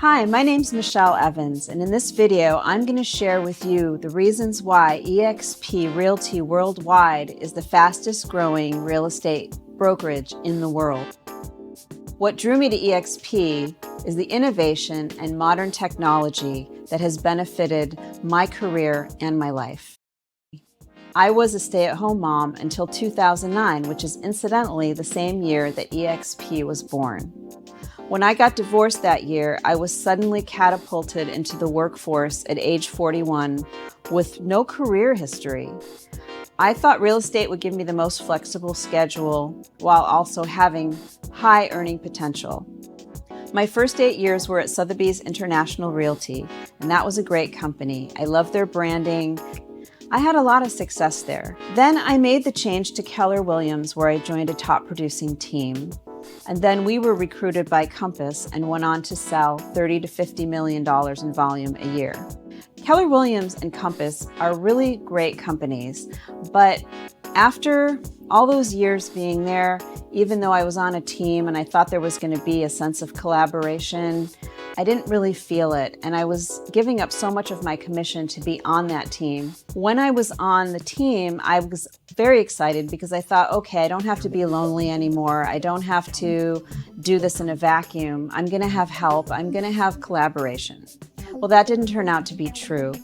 Hi, my name's Michele Evans, and in this video, I'm going to share with you the reasons why eXp Realty Worldwide is the fastest growing real estate brokerage in the world. What drew me to eXp is the innovation and modern technology that has benefited my career and my life. I was a stay-at-home mom until 2009, which is incidentally the same year that eXp was born. When I got divorced that year, I was suddenly catapulted into the workforce at age 41 with no career history. I thought real estate would give me the most flexible schedule while also having high earning potential. My first 8 years were at Sotheby's International Realty, and that was a great company. I loved their branding. I had a lot of success there. Then I made the change to Keller Williams, where I joined a top producing team. And then we were recruited by Compass and went on to sell $30 to $50 million in volume a year. Keller Williams and Compass are really great companies, but after all those years being there, even though I was on a team and I thought there was going to be a sense of collaboration, I didn't really feel it, and I was giving up so much of my commission to be on that team. When I was on the team, I was very excited because I thought, okay, I don't have to be lonely anymore. I don't have to do this in a vacuum. I'm going to have help. I'm going to have collaboration. Well, that didn't turn out to be true.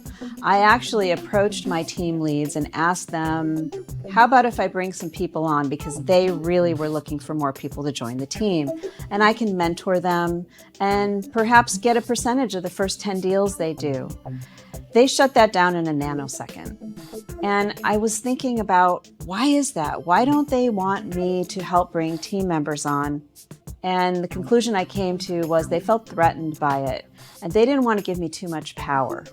I actually approached my team leads and asked them, how about if I bring some people on, because they really were looking for more people to join the team, and I can mentor them and perhaps get a percentage of the first 10 deals they do. They shut that down in a nanosecond. And I was thinking about, why is that? Why don't they want me to help bring team members on? And the conclusion I came to was they felt threatened by it, and they didn't want to give me too much power.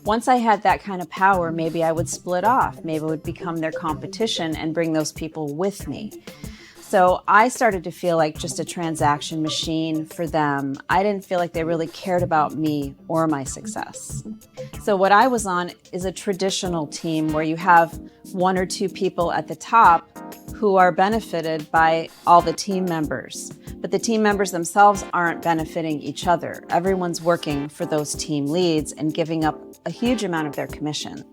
Once I had that kind of power, maybe I would split off. Maybe it would become their competition and bring those people with me. So I started to feel like just a transaction machine for them. I didn't feel like they really cared about me or my success. So what I was on is a traditional team where you have one or two people at the top who are benefited by all the team members. But the team members themselves aren't benefiting each other. Everyone's working for those team leads and giving up a huge amount of their commission.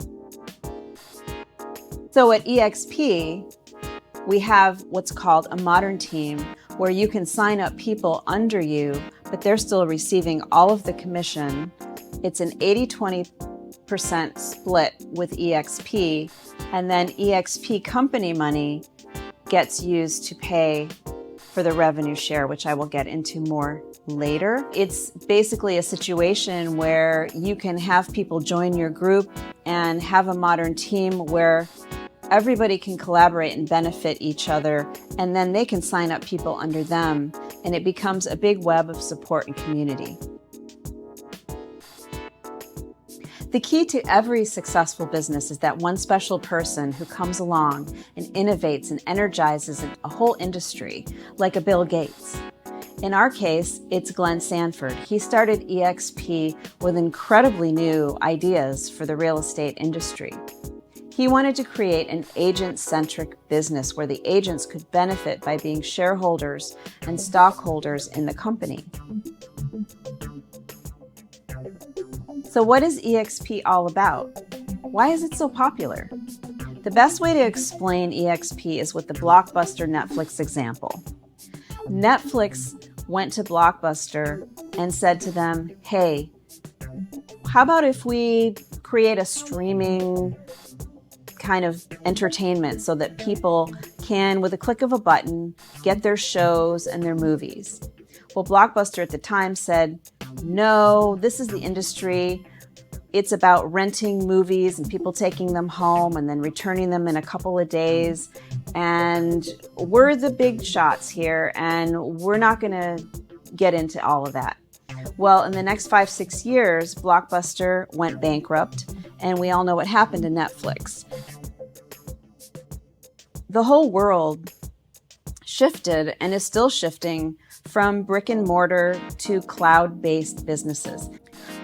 So at eXp, we have what's called a modern team, where you can sign up people under you, but they're still receiving all of the commission. It's an 80-20% split with eXp, and then eXp company money gets used to pay for the revenue share, which I will get into more later. It's basically a situation where you can have people join your group and have a modern team where everybody can collaborate and benefit each other, and then they can sign up people under them, and it becomes a big web of support and community. The key to every successful business is that one special person who comes along and innovates and energizes a whole industry, like a Bill Gates. In our case, it's Glenn Sanford. He started eXp with incredibly new ideas for the real estate industry. He wanted to create an agent-centric business where the agents could benefit by being shareholders and stockholders in the company. So what is eXp all about? Why is it so popular? The best way to explain eXp is with the Blockbuster Netflix example. Netflix went to Blockbuster and said to them, hey, how about if we create a streaming kind of entertainment so that people can, with a click of a button, get their shows and their movies? Well, Blockbuster at the time said, no, this is the industry. It's about renting movies and people taking them home and then returning them in a couple of days. And we're the big shots here, and we're not going to get into all of that. Well, in the next 5-6 years, Blockbuster went bankrupt, and we all know what happened to Netflix. The whole world shifted and is still shifting from brick and mortar to cloud-based businesses.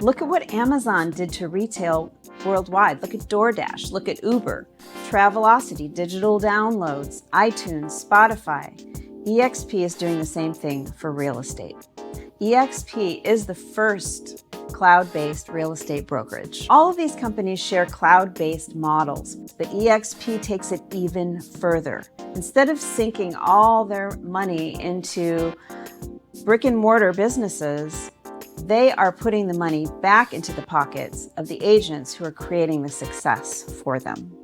Look at what Amazon did to retail worldwide. Look at DoorDash, look at Uber, Travelocity, digital downloads, iTunes, Spotify. eXp is doing the same thing for real estate. eXp is the first cloud-based real estate brokerage. All of these companies share cloud-based models, but eXp takes it even further. Instead of sinking all their money into brick and mortar businesses, they are putting the money back into the pockets of the agents who are creating the success for them.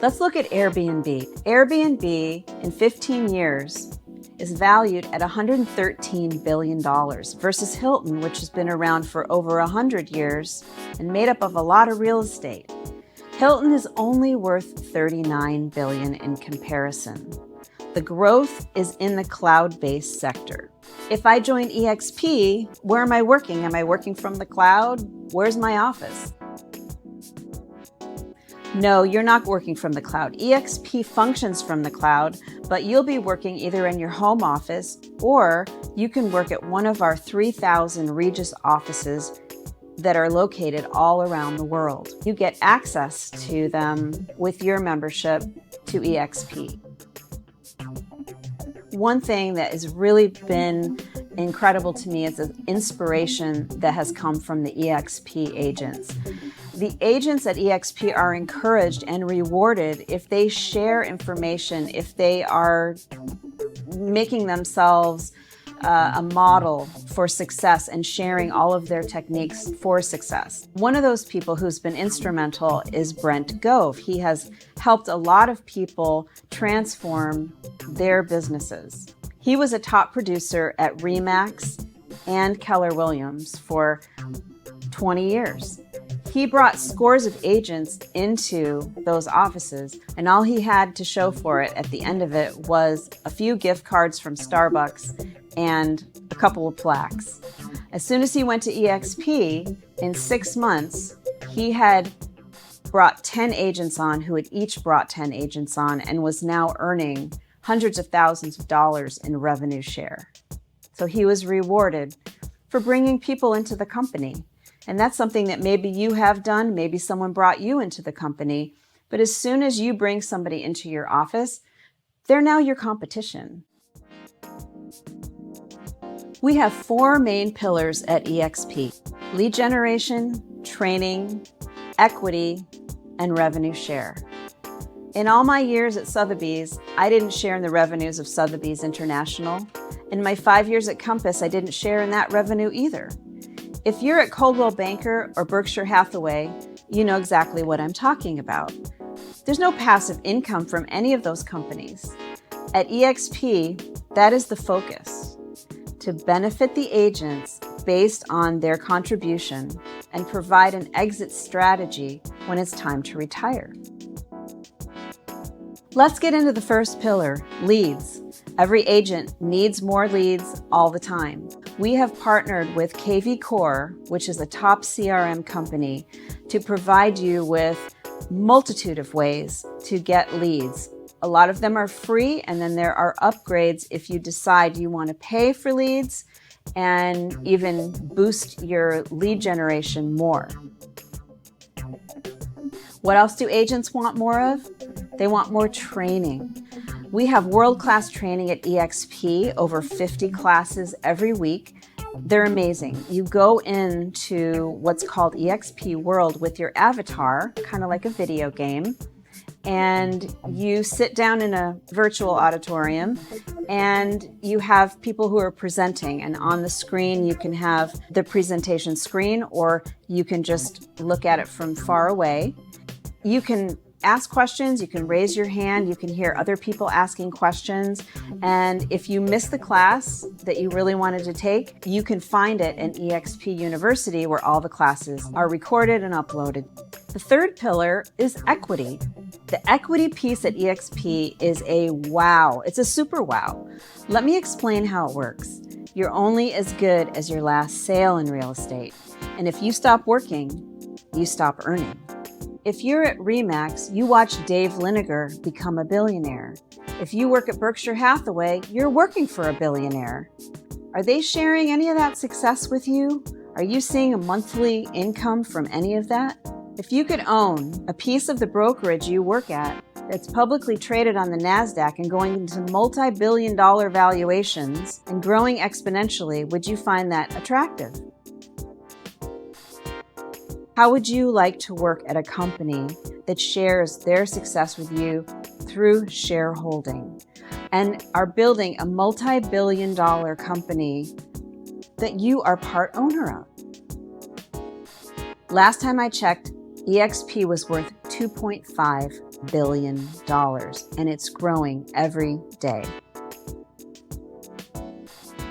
Let's look at Airbnb. Airbnb in 15 years is valued at $113 billion versus Hilton, which has been around for over 100 years and made up of a lot of real estate. Hilton is only worth $39 billion in comparison. The growth is in the cloud-based sector. If I join eXp, where am I working? Am I working from the cloud? Where's my office? No, you're not working from the cloud. eXp functions from the cloud, but you'll be working either in your home office or you can work at one of our 3,000 Regus offices that are located all around the world. You get access to them with your membership to eXp. One thing that has really been incredible to me is the inspiration that has come from the eXp agents. The agents at eXp are encouraged and rewarded if they share information, if they are making themselves a model for success and sharing all of their techniques for success. One of those people who's been instrumental is Brent Gove. He has helped a lot of people transform their businesses. He was a top producer at Remax and Keller Williams for 20 years. He brought scores of agents into those offices, and all he had to show for it at the end of it was a few gift cards from Starbucks and a couple of plaques. As soon as he went to eXp, in 6 months, he had brought 10 agents on who had each brought 10 agents on and was now earning hundreds of thousands of dollars in revenue share. So he was rewarded for bringing people into the company. And that's something that maybe you have done, maybe someone brought you into the company, but as soon as you bring somebody into your office, they're now your competition. We have 4 main pillars at eXp: lead generation, training, equity, and revenue share. In all my years at Sotheby's, I didn't share in the revenues of Sotheby's International. In my 5 years at Compass, I didn't share in that revenue either. If you're at Coldwell Banker or Berkshire Hathaway, you know exactly what I'm talking about. There's no passive income from any of those companies. At eXp, that is the focus, to benefit the agents based on their contribution and provide an exit strategy when it's time to retire. Let's get into the first pillar, leads. Every agent needs more leads all the time. We have partnered with KV Core, which is a top CRM company, to provide you with multitude of ways to get leads. A lot of them are free, and then there are upgrades if you decide you want to pay for leads and even boost your lead generation more. What else do agents want more of? They want more training. We have world-class training at eXp, over 50 classes every week. They're amazing. You go into what's called eXp World with your avatar, kind of like a video game, and you sit down in a virtual auditorium and you have people who are presenting, and on the screen you can have the presentation screen or you can just look at it from far away. You can ask questions, you can raise your hand, you can hear other people asking questions, and if you miss the class that you really wanted to take, you can find it in eXp University where all the classes are recorded and uploaded. The third pillar is equity. The equity piece at eXp is a wow. It's a super wow. Let me explain how it works. You're only as good as your last sale in real estate, and if you stop working, you stop earning. If you're at Remax, you watch Dave Liniger become a billionaire. If you work at Berkshire Hathaway, you're working for a billionaire. Are they sharing any of that success with you? Are you seeing a monthly income from any of that? If you could own a piece of the brokerage you work at, that's publicly traded on the NASDAQ and going into multi-billion-dollar valuations and growing exponentially, would you find that attractive? How would you like to work at a company that shares their success with you through shareholding and are building a multi-billion-dollar company that you are part owner of? Last time I checked, eXp was worth $2.5 billion, and it's growing every day.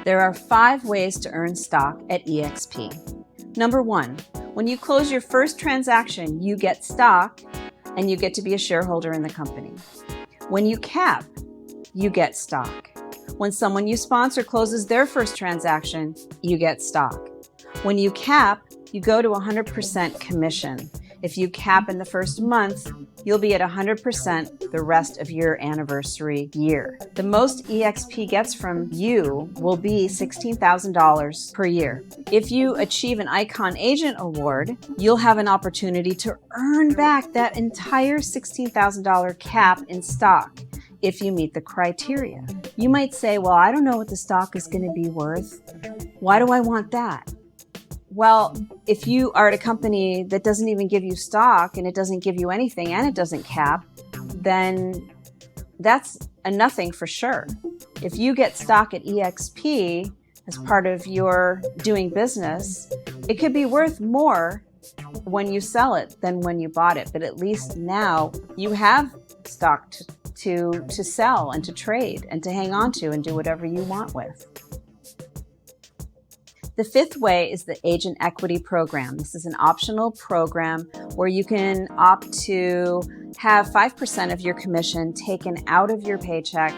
There are 5 ways to earn stock at eXp. Number 1, when you close your first transaction, you get stock and you get to be a shareholder in the company. When you cap, you get stock. When someone you sponsor closes their first transaction, you get stock. When you cap, you go to 100% commission. If you cap in the first month, you'll be at 100% the rest of your anniversary year. The most eXp gets from you will be $16,000 per year. If you achieve an Icon Agent Award, you'll have an opportunity to earn back that entire $16,000 cap in stock if you meet the criteria. You might say, well, I don't know what the stock is going to be worth. Why do I want that? Well, if you are at a company that doesn't even give you stock and it doesn't give you anything and it doesn't cap, then that's a nothing for sure. If you get stock at eXp as part of your doing business, it could be worth more when you sell it than when you bought it. But at least now you have stock to sell and to trade and to hang on to and do whatever you want with. The 5th way is the Agent Equity Program. This is an optional program where you can opt to have 5% of your commission taken out of your paycheck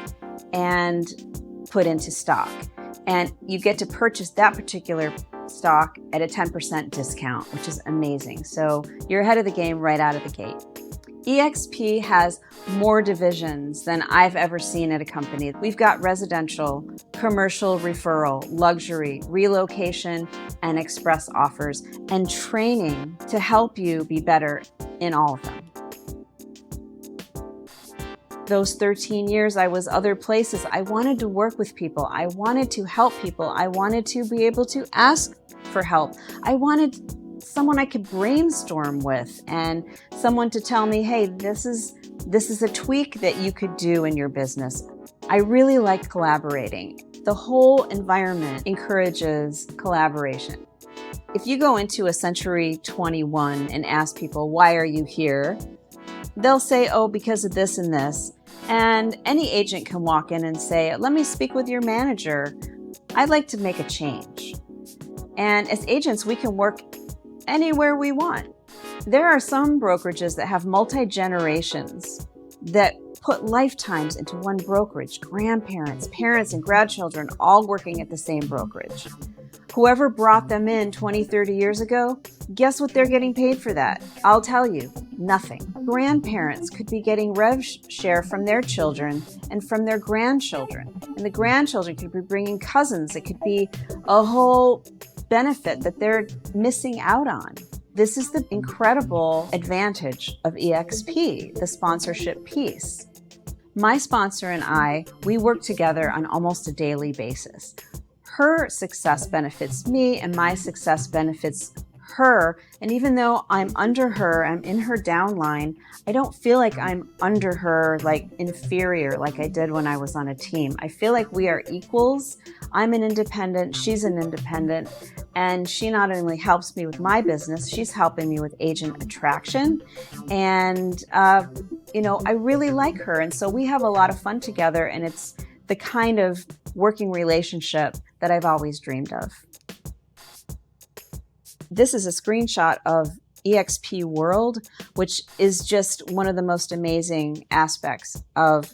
and put into stock. And you get to purchase that particular stock at a 10% discount, which is amazing. So you're ahead of the game right out of the gate. eXp has more divisions than I've ever seen at a company. We've got residential, commercial referral, luxury, relocation, and express offers, and training to help you be better in all of them. Those 13 years I was other places, I wanted to work with people. I wanted to help people. I wanted to be able to ask for help. I wanted someone I could brainstorm with and someone to tell me, hey, this is a tweak that you could do in your business. I really like collaborating. The whole environment encourages collaboration. If you go into a Century 21 and ask people, why are you here? They'll say, oh, because of this and this. And any agent can walk in and say, let me speak with your manager. I'd like to make a change. And as agents, we can work anywhere we want. There are some brokerages that have multi-generations that put lifetimes into one brokerage, grandparents, parents, and grandchildren all working at the same brokerage. Whoever brought them in 20, 30 years ago, guess what they're getting paid for that? I'll tell you, nothing. Grandparents could be getting rev share from their children and from their grandchildren. And the grandchildren could be bringing cousins. It could be a whole benefit that they're missing out on. This is the incredible advantage of eXp, the sponsorship piece. My sponsor and I, we work together on almost a daily basis. Her success benefits me and my success benefits her. And even though I'm under her, I'm in her downline, I don't feel like I'm under her, like inferior, like I did when I was on a team. I feel like we are equals. I'm an independent, she's an independent, and she not only helps me with my business, she's helping me with agent attraction. And, I really like her. And so we have a lot of fun together, and it's the kind of working relationship that I've always dreamed of. This is a screenshot of eXp World, which is just one of the most amazing aspects of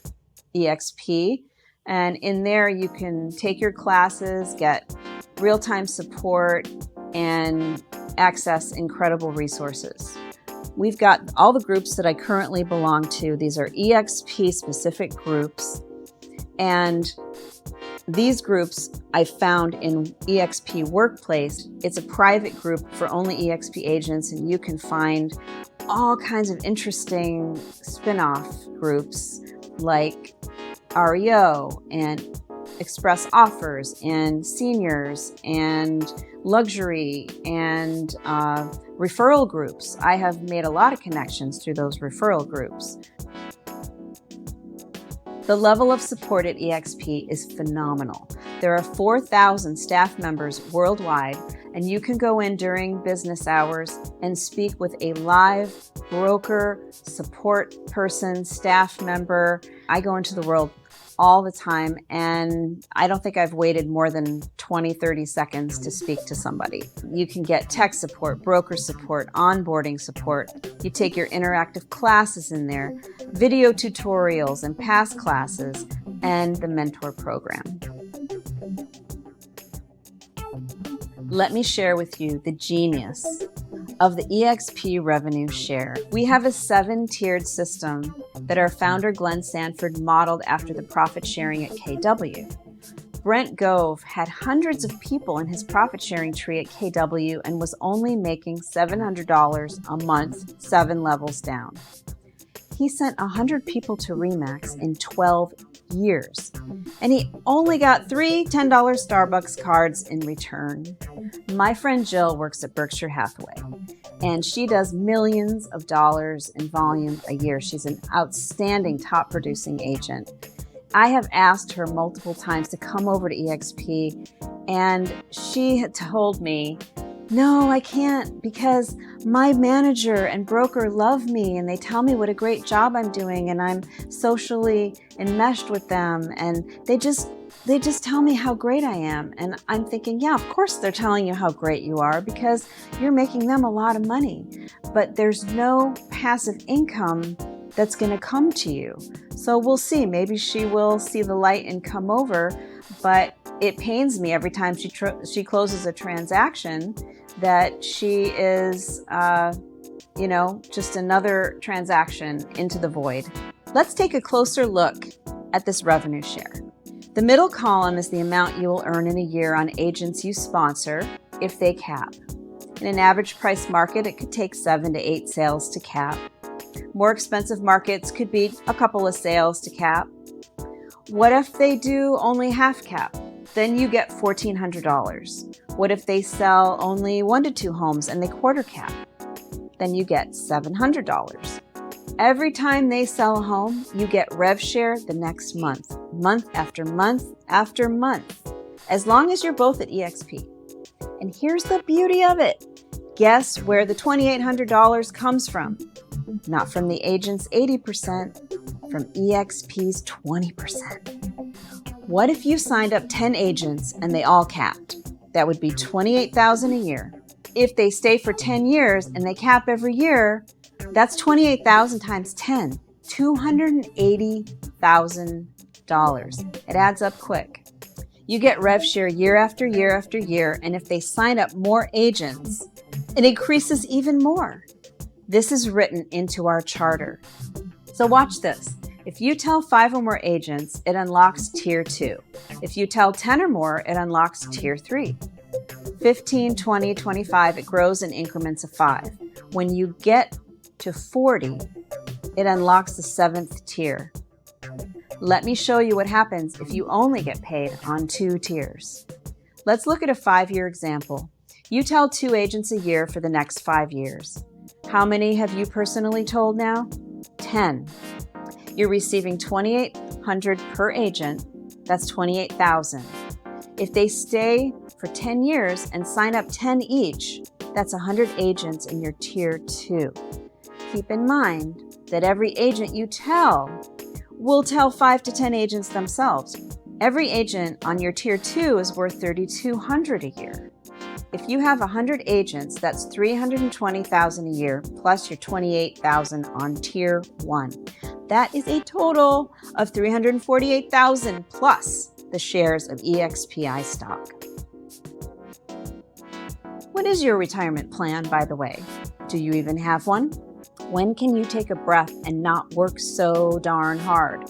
eXp. And in there, you can take your classes, get real-time support, and access incredible resources. We've got all the groups that I currently belong to. These are eXp-specific groups. And these groups I found in eXp Workplace. It's a private group for only eXp agents, and you can find all kinds of interesting spin-off groups like REO and express offers and seniors and luxury and referral groups. I have made a lot of connections through those referral groups. The level of support at eXp is phenomenal. There are 4,000 staff members worldwide, and you can go in during business hours and speak with a live broker, support person, staff member. I go into the world all the time, and I don't think I've waited more than 20, 30 seconds to speak to somebody. You can get tech support, broker support, onboarding support. You take your interactive classes in there, video tutorials and past classes, and the mentor program. Let me share with you the genius of the eXp revenue share. We have a 7-tiered system that our founder Glenn Sanford modeled after the profit sharing at KW. Brent Gove had hundreds of people in his profit sharing tree at KW and was only making $700 a month, 7 levels down. He sent 100 people to Remax in 12 years, and he only got 3 $10 Starbucks cards in return. My friend Jill works at Berkshire Hathaway, and she does millions of dollars in volume a year. She's an outstanding top producing agent. I have asked her multiple times to come over to eXp, and she had told me, no, I can't, because my manager and broker love me and they tell me what a great job I'm doing and I'm socially enmeshed with them, and they just tell me how great I am. And I'm thinking, yeah, of course they're telling you how great you are because you're making them a lot of money, but there's no passive income that's going to come to you. So we'll see. Maybe she will see the light and come over, but it pains me every time she closes a transaction that she is, just another transaction into the void. Let's take a closer look at this revenue share. The middle column is the amount you will earn in a year on agents you sponsor if they cap. In an average price market, it could take 7 to 8 sales to cap. More expensive markets could be a couple of sales to cap. What if they do only half cap? Then you get $1,400. What if they sell only 1 to 2 homes and they quarter cap? Then you get $700. Every time they sell a home, you get rev share the next month, month after month after month, as long as you're both at eXp. And here's the beauty of it. Guess where the $2,800 comes from? Not from the agent's 80%, from eXp's 20%. What if you signed up 10 agents and they all capped? That would be $28,000 a year. If they stay for 10 years and they cap every year, that's $28,000 times 10, $280,000. It adds up quick. You get rev share year after year after year, and if they sign up more agents, it increases even more. This is written into our charter. So watch this. If you tell 5 or more agents, it unlocks tier 2. If you tell 10 or more, it unlocks tier 3. 15, 20, 25, it grows in increments of 5. When you get to 40, it unlocks the 7th tier. Let me show you what happens if you only get paid on 2 tiers. Let's look at a 5-year example. You tell 2 agents a year for the next 5 years. How many have you personally told now? 10. You're receiving $2,800 per agent. That's $28,000. If they stay for 10 years and sign up 10 each, that's 100 agents in your tier 2. Keep in mind that every agent you tell will tell 5 to 10 agents themselves. Every agent on your tier 2 is worth $3,200 a year. If you have 100 agents, that's $320,000 a year plus your $28,000 on tier 1. That is a total of $348,000 plus the shares of eXpi stock. What is your retirement plan, by the way? Do you even have one? When can you take a breath and not work so darn hard?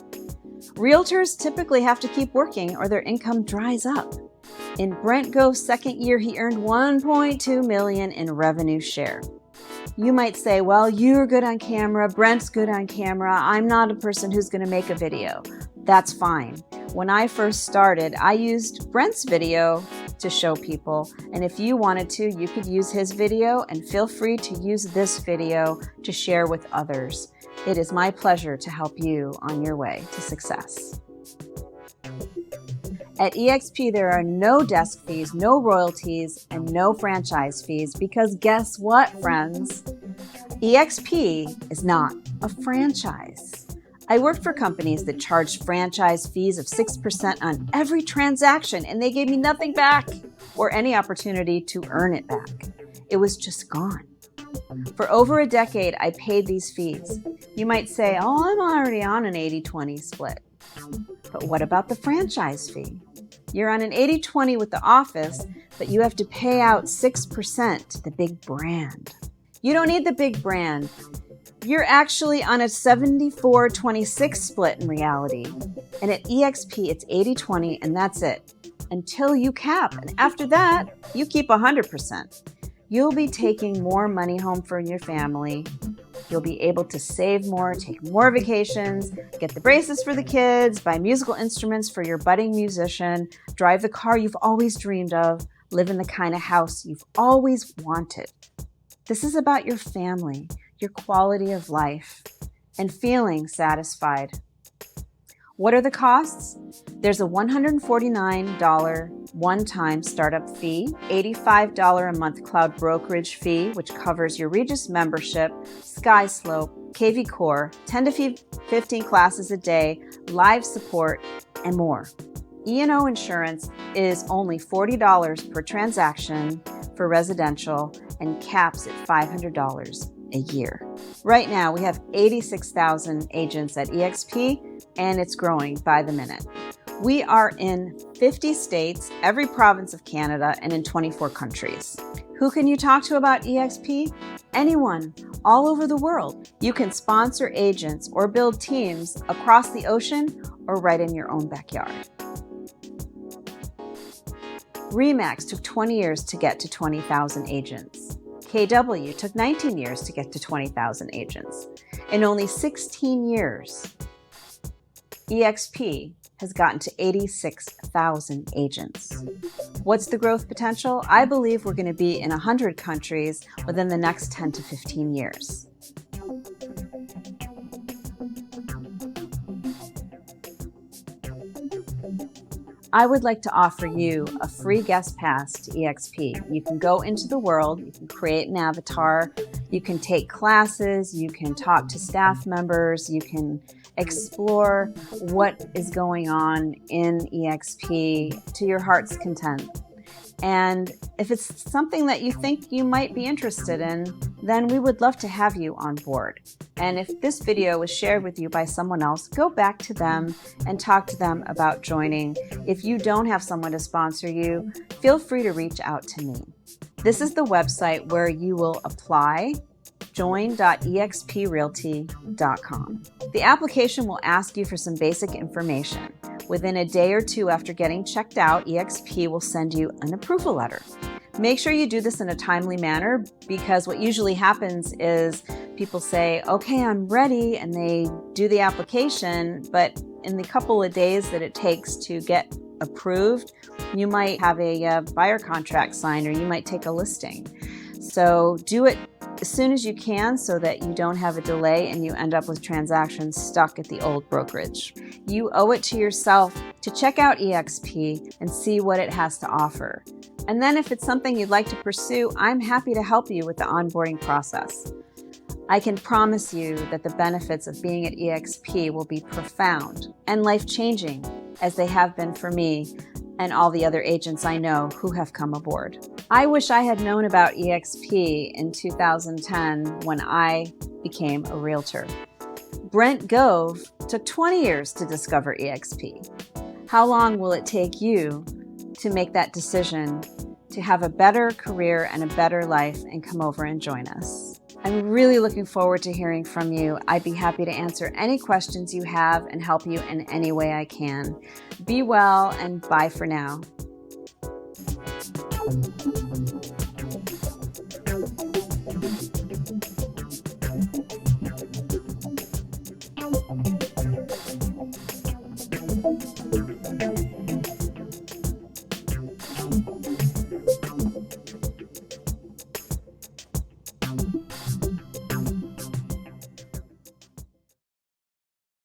Realtors typically have to keep working or their income dries up. In Brent Gove's second year, he earned $1.2 million in revenue share. You might say, well, you're good on camera, Brent's good on camera, I'm not a person who's going to make a video. That's fine. When I first started, I used Brent's video to show people, and if you wanted to, you could use his video, and feel free to use this video to share with others. It is my pleasure to help you on your way to success. At eXp, there are no desk fees, no royalties, and no franchise fees, because guess what, friends? eXp is not a franchise. I worked for companies that charged franchise fees of 6% on every transaction, and they gave me nothing back or any opportunity to earn it back. It was just gone. For over a decade, I paid these fees. You might say, oh, I'm already on an 80-20 split. But what about the franchise fee? You're on an 80-20 with the office, but you have to pay out 6% to the big brand. You don't need the big brand. You're actually on a 74-26 split in reality. And at eXp, it's 80-20, and that's it. Until you cap. And after that, you keep 100%. You'll be taking more money home for your family. You'll be able to save more, take more vacations, get the braces for the kids, buy musical instruments for your budding musician, drive the car you've always dreamed of, live in the kind of house you've always wanted. This is about your family, your quality of life, and feeling satisfied. What are the costs? There's a $149 one-time startup fee, $85 a month cloud brokerage fee, which covers your Regis membership, SkySlope, KV Core, 10 to 15 classes a day, live support, and more. E&O insurance is only $40 per transaction for residential and caps at $500 a year. Right now, we have 86,000 agents at eXp, and it's growing by the minute. We are in 50 states, every province of Canada, and in 24 countries. Who can you talk to about eXp? Anyone, all over the world. You can sponsor agents or build teams across the ocean or right in your own backyard. RE/MAX took 20 years to get to 20,000 agents. KW took 19 years to get to 20,000 agents. In only 16 years, eXp has gotten to 86,000 agents. What's the growth potential? I believe we're going to be in 100 countries within the next 10 to 15 years. I would like to offer you a free guest pass to eXp. You can go into the world, you can create an avatar, you can take classes, you can talk to staff members, you can explore what is going on in eXp to your heart's content. And if it's something that you think you might be interested in, then we would love to have you on board. And if this video was shared with you by someone else, go back to them and talk to them about joining. If you don't have someone to sponsor you, feel free to reach out to me. This is the website where you will apply, join.exprealty.com. The application will ask you for some basic information. Within a day or two after getting checked out, eXp will send you an approval letter. Make sure you do this in a timely manner, because what usually happens is people say, okay, I'm ready, and they do the application, but in the couple of days that it takes to get approved, you might have a buyer contract signed, or you might take a listing. So do it as soon as you can so that you don't have a delay and you end up with transactions stuck at the old brokerage. You owe it to yourself to check out eXp and see what it has to offer. And then if it's something you'd like to pursue, I'm happy to help you with the onboarding process. I can promise you that the benefits of being at eXp will be profound and life-changing, as they have been for me and all the other agents I know who have come aboard. I wish I had known about eXp in 2010 when I became a realtor. Brent Gove took 20 years to discover eXp. How long will it take you to make that decision to have a better career and a better life and come over and join us? I'm really looking forward to hearing from you. I'd be happy to answer any questions you have and help you in any way I can. Be well, and bye for now.